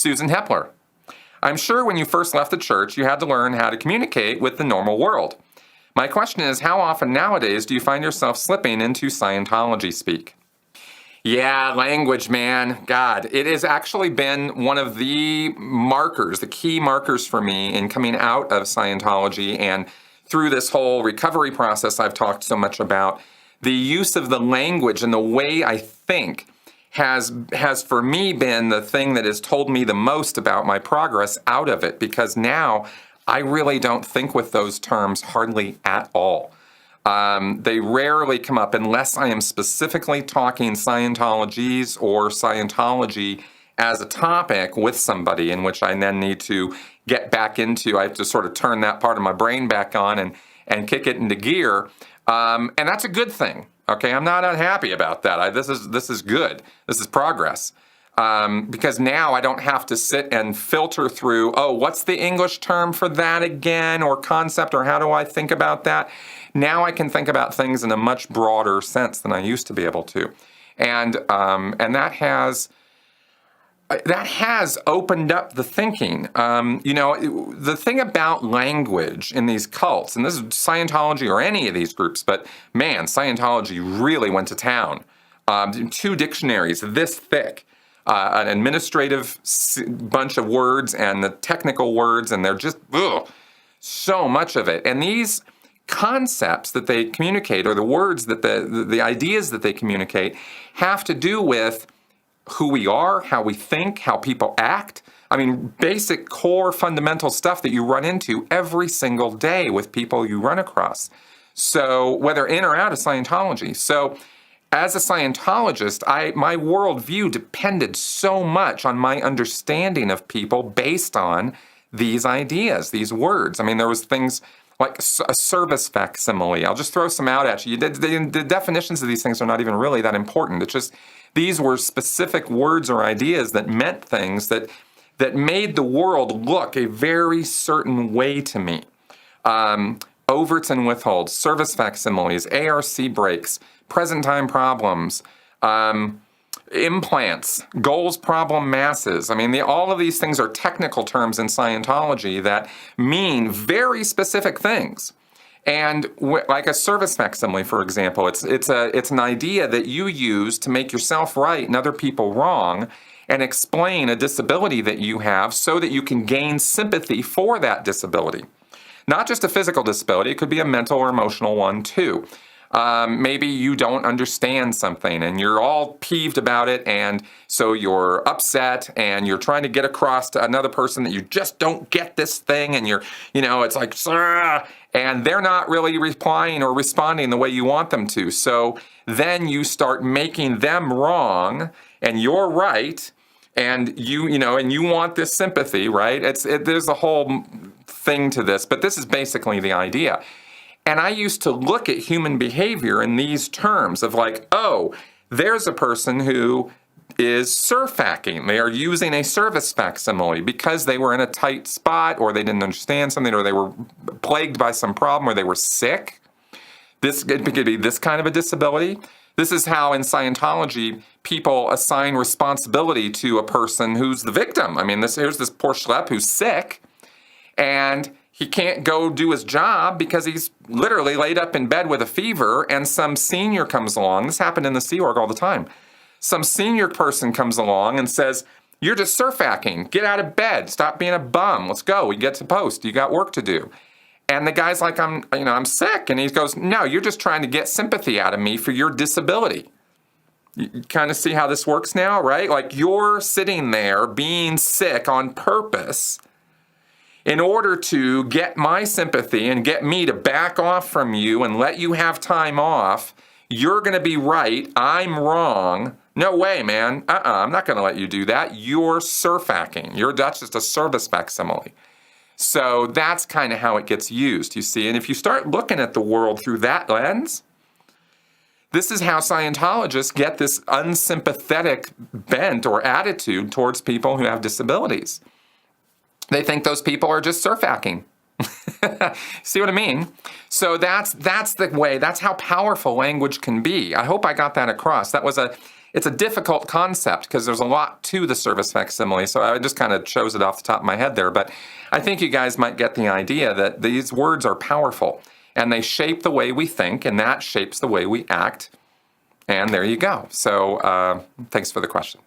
Susan Hepler. I'm sure when you first left the church, you had to learn how to communicate with the normal world. My question is, how often nowadays do you find yourself slipping into Scientology speak? Yeah, language, man. God, it has actually been one of the markers, the key markers for me in coming out of Scientology and through this whole recovery process I've talked so much about. The use of the language and the way I think has for me been the thing that has told me the most about my progress out of it, because now I really don't think with those terms hardly at all. They rarely come up unless I am specifically talking Scientologese or Scientology as a topic with somebody, in which I then need to get back into. I have to sort of turn that part of my brain back on and kick it into gear. And that's a good thing. Okay, I'm not unhappy about that. This is good. This is progress. Because now I don't have to sit and filter through, oh, what's the English term for that again, or concept, or how do I think about that? Now I can think about things in a much broader sense than I used to be able to. And that has opened up the thinking. The thing about language in these cults, and this is Scientology or any of these groups, but man, Scientology really went to town. 2 dictionaries this thick, an administrative bunch of words and the technical words, and they're just, so much of it. And these concepts that they communicate, or the words that the ideas that they communicate, have to do with who we are, how we think, how people act. I mean, basic core fundamental stuff that you run into every single day with people you run across. So whether in or out of Scientology. So as a Scientologist, my worldview depended so much on my understanding of people based on these ideas, these words. I mean, there was things like a service facsimile. I'll just throw some out at you. The definitions of these things are not even really that important. It's just these were specific words or ideas that meant things that made the world look a very certain way to me. Overts and withholds, service facsimiles, ARC breaks, present time problems, implants, goals, problem, masses. I mean, all of these things are technical terms in Scientology that mean very specific things. And like a service facsimile, for example, it's an idea that you use to make yourself right and other people wrong, and explain a disability that you have so that you can gain sympathy for that disability. Not just a physical disability, it could be a mental or emotional one too. Maybe you don't understand something and you're all peeved about it, and so you're upset and you're trying to get across to another person that you just don't get this thing, and it's like, and they're not really replying or responding the way you want them to. So then you start making them wrong and you're right, and you want this sympathy, right? There's a whole thing to this, but this is basically the idea. And I used to look at human behavior in these terms of like, oh, there's a person who is surfacking. They are using a service facsimile because they were in a tight spot, or they didn't understand something, or they were plagued by some problem, or they were sick. It could be this kind of a disability. This is how in Scientology people assign responsibility to a person who's the victim. I mean, here's this poor schlep who's sick, and he can't go do his job because he's literally laid up in bed with a fever, and some senior comes along. This happened in the Sea Org all the time. Some senior person comes along and says, "You're just surfacking. Get out of bed. Stop being a bum. Let's go. We get to post. You got work to do." And the guy's like, I'm sick. And he goes, "No, you're just trying to get sympathy out of me for your disability." You kind of see how this works now, right? Like, you're sitting there being sick on purpose in order to get my sympathy and get me to back off from you and let you have time off. You're going to be right. I'm wrong. No way, man. I'm not going to let you do that. You're surfacking. That's just a service facsimile. So that's kind of how it gets used, you see. And if you start looking at the world through that lens, this is how Scientologists get this unsympathetic bent or attitude towards people who have disabilities. They think those people are just surfacking. See what I mean? So that's the way. That's how powerful language can be. I hope I got that across. it's a difficult concept because there's a lot to the service facsimile, so I just kind of chose it off the top of my head there. But I think you guys might get the idea that these words are powerful, and they shape the way we think, and that shapes the way we act. And there you go. So thanks for the question.